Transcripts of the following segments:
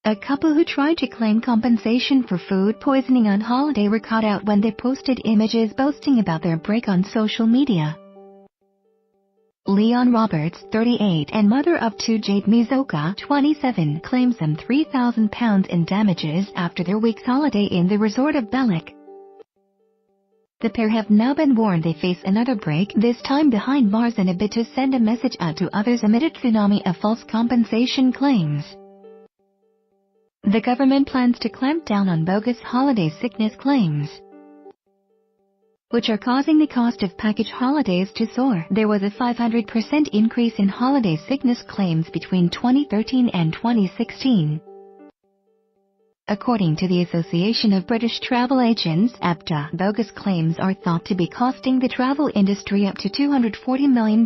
A couple who tried to claim compensation for food poisoning on holiday were caught out when they posted images boasting about their break on social media. Leon Roberts, 38, and mother of two Jade Mizoka, 27, claims some £3,000 in damages after their week's holiday in the resort of Belek. The pair have now been warned they face another break, this time behind bars, in a bid to send a message out to others amid a tsunami of false compensation claims. The government plans to clamp down on bogus holiday sickness claims, which are causing the cost of package holidays to soar. There was a 500% increase in holiday sickness claims between 2013 and 2016. According to the Association of British Travel Agents (ABTA), bogus claims are thought to be costing the travel industry up to £240 million,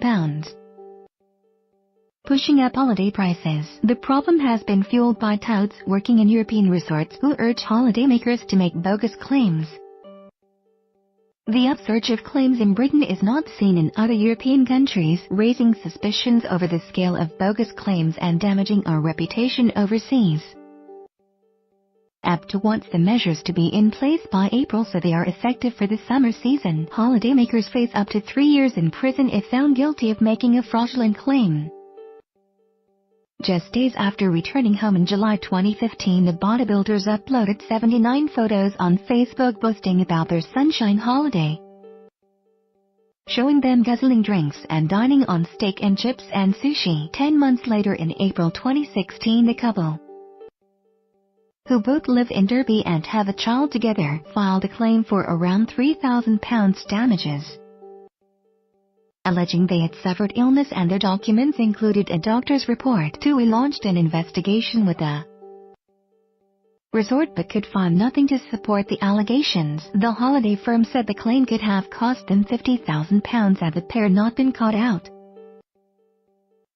pushing up holiday prices. The problem has been fueled by touts working in European resorts who urge holidaymakers to make bogus claims. The upsurge of claims in Britain is not seen in other European countries, raising suspicions over the scale of bogus claims and damaging our reputation overseas. ABTA wants the measures to be in place by April so they are effective for the summer season. Holidaymakers face up to 3 years in prison if found guilty of making a fraudulent claim. Just days after returning home in July 2015, the bodybuilders uploaded 79 photos on Facebook boasting about their sunshine holiday, showing them guzzling drinks and dining on steak and chips and sushi. 10 months later, in April 2016, the couple, who both live in Derby and have a child together, filed a claim for around £3,000 damages, alleging they had suffered illness and their documents included a doctor's report. TUI launched an investigation with the resort but could find nothing to support the allegations. The holiday firm said the claim could have cost them £50,000 had the pair not been caught out.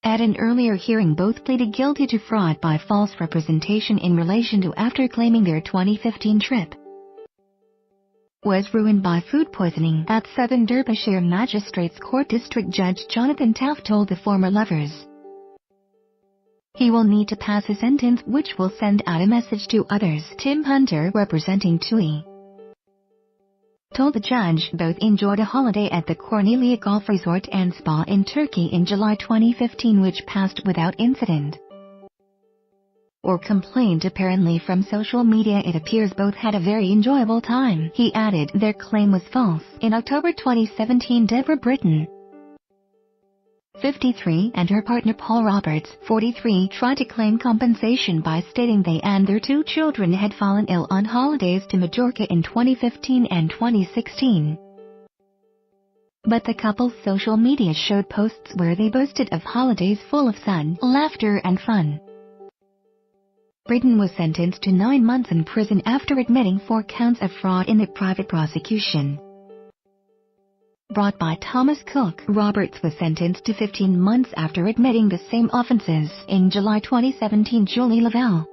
At an earlier hearing, both pleaded guilty to fraud by false representation in relation to after claiming their 2015 trip was ruined by food poisoning. At Southern Derbyshire Magistrates Court, District Judge Jonathan Taff told the former lovers he will need to pass a sentence which will send out a message to others. Tim Hunter, representing TUI, told the judge both enjoyed a holiday at the Cornelia Golf Resort and Spa in Turkey in July 2015 which passed without incident or complaint. Apparently from social media it appears both had a very enjoyable time. He added their claim was false. In October 2017, Deborah Britton, 53, and her partner Paul Roberts, 43, tried to claim compensation by stating they and their two children had fallen ill on holidays to Majorca in 2015 and 2016. But the couple's social media showed posts where they boasted of holidays full of sun, laughter and fun. Britton was sentenced to 9 months in prison after admitting 4 counts of fraud in the private prosecution brought by Thomas Cook. Roberts was sentenced to 15 months after admitting the same offences. In July 2017, Julie Lavelle,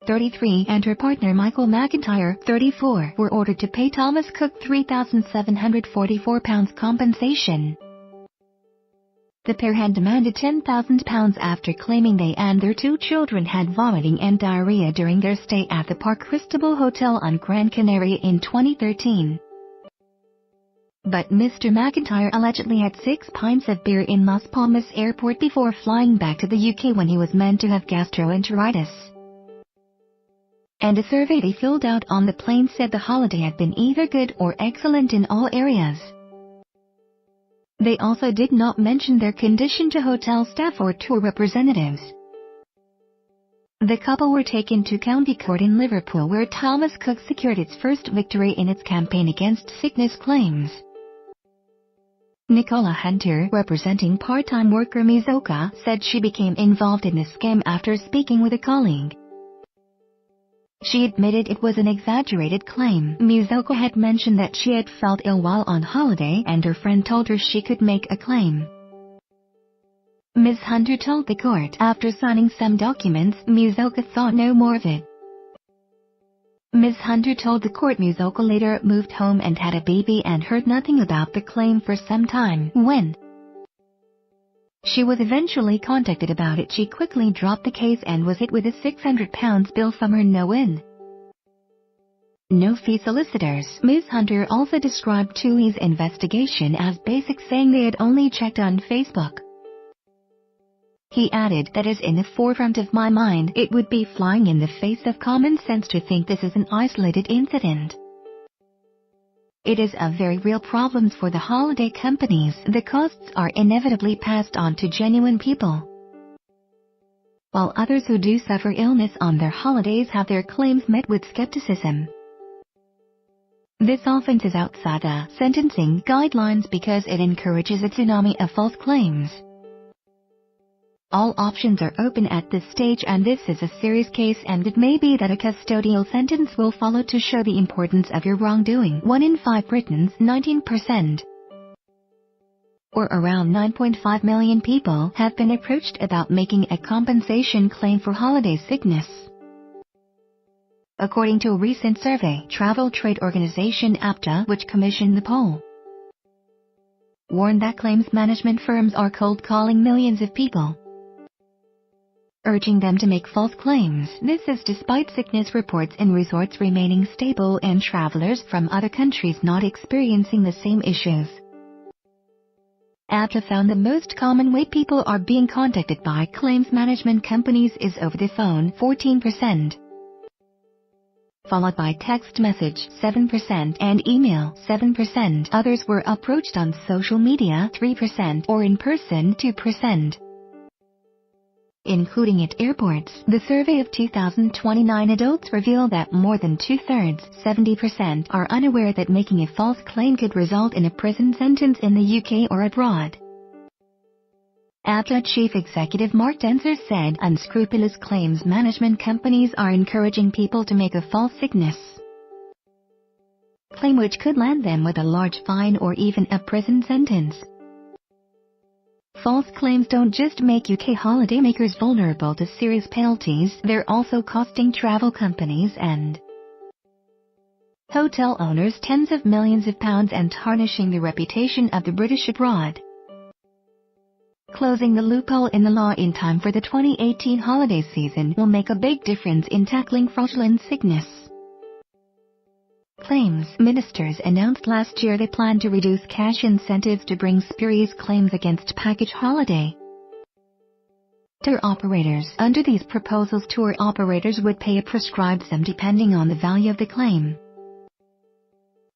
33, and her partner Michael McIntyre, 34, were ordered to pay Thomas Cook £3,744 compensation. The pair had demanded £10,000 after claiming they and their two children had vomiting and diarrhea during their stay at the Park Cristobal Hotel on Gran Canaria in 2013. But Mr. McIntyre allegedly had 6 pints of beer in Las Palmas Airport before flying back to the UK when he was meant to have gastroenteritis. And a survey they filled out on the plane said the holiday had been either good or excellent in all areas. They also did not mention their condition to hotel staff or tour representatives. The couple were taken to County Court in Liverpool where Thomas Cook secured its first victory in its campaign against sickness claims. Nicola Hunter, representing part-time worker Mizoka, said she became involved in the scam after speaking with a colleague. She admitted it was an exaggerated claim. Mizoka had mentioned that she had felt ill while on holiday and her friend told her she could make a claim. Ms. Hunter told the court after signing some documents, Mizoka thought no more of it. Ms. Hunter told the court Mizoka later moved home and had a baby and heard nothing about the claim for some time. When She was eventually contacted about it. She quickly dropped the case and was hit with a £600 bill from her no-fee solicitors. Ms. Hunter also described TUI's investigation as basic, saying they had only checked on Facebook. He added, "That is in the forefront of my mind. It would be flying in the face of common sense to think this is an isolated incident. It is a very real problem for the holiday companies. The costs are inevitably passed on to genuine people, while others who do suffer illness on their holidays have their claims met with skepticism. This offense is outside the sentencing guidelines because it encourages a tsunami of false claims. All options are open at this stage, and this is a serious case, and it may be that a custodial sentence will follow to show the importance of your wrongdoing." 1 in 5 Britons, 19%, or around 9.5 million people, have been approached about making a compensation claim for holiday sickness. According to a recent survey, travel trade organization APTA, which commissioned the poll, warned that claims management firms are cold calling millions of people, urging them to make false claims. This is despite sickness reports in resorts remaining stable and travelers from other countries not experiencing the same issues. APTA found the most common way people are being contacted by claims management companies is over the phone, 14%, followed by text message, 7%, and email, 7%. Others were approached on social media, 3%, or in person, 2%. Including at airports. The survey of 2,029 adults revealed that more than two-thirds, 70%, are unaware that making a false claim could result in a prison sentence in the UK or abroad. APTA Chief Executive Mark Denzer said unscrupulous claims management companies are encouraging people to make a false sickness claim, which could land them with a large fine or even a prison sentence. False claims don't just make UK holidaymakers vulnerable to serious penalties, they're also costing travel companies and hotel owners tens of millions of pounds and tarnishing the reputation of the British abroad. Closing the loophole in the law in time for the 2018 holiday season will make a big difference in tackling fraudulent sickness claims. Ministers announced last year they plan to reduce cash incentives to bring spurious claims against package holiday tour operators. Under these proposals, tour operators would pay a prescribed sum depending on the value of the claim,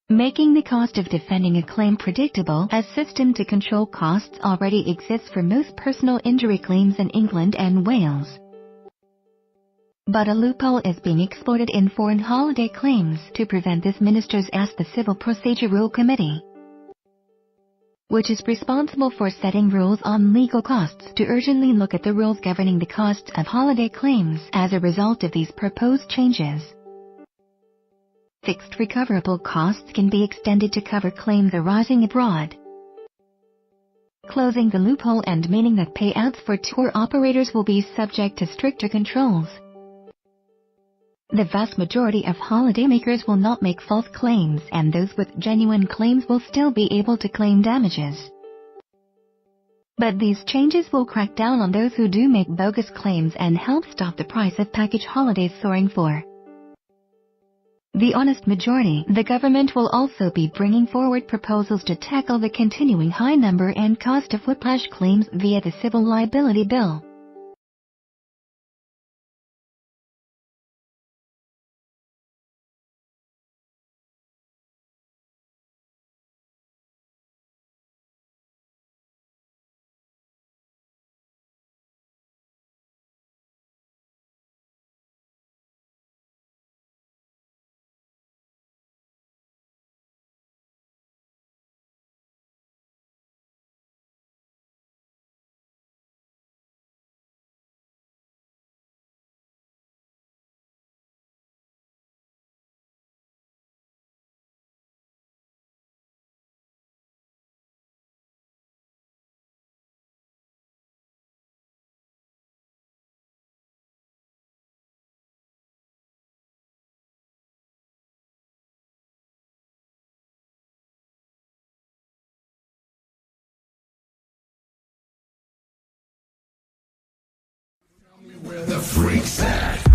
making the cost of defending a claim predictable. A system to control costs already exists for most personal injury claims in England and Wales, but a loophole is being exploited in foreign holiday claims. To prevent this, ministers asked the Civil Procedure Rule Committee, which is responsible for setting rules on legal costs, to urgently look at the rules governing the costs of holiday claims. As a result of these proposed changes, fixed recoverable costs can be extended to cover claims arising abroad, closing the loophole and meaning that payouts for tour operators will be subject to stricter controls. The vast majority of holidaymakers will not make false claims, and those with genuine claims will still be able to claim damages. But these changes will crack down on those who do make bogus claims and help stop the price of package holidays soaring for the honest majority. The government will also be bringing forward proposals to tackle the continuing high number and cost of whiplash claims via the Civil Liability Bill. the freaks at?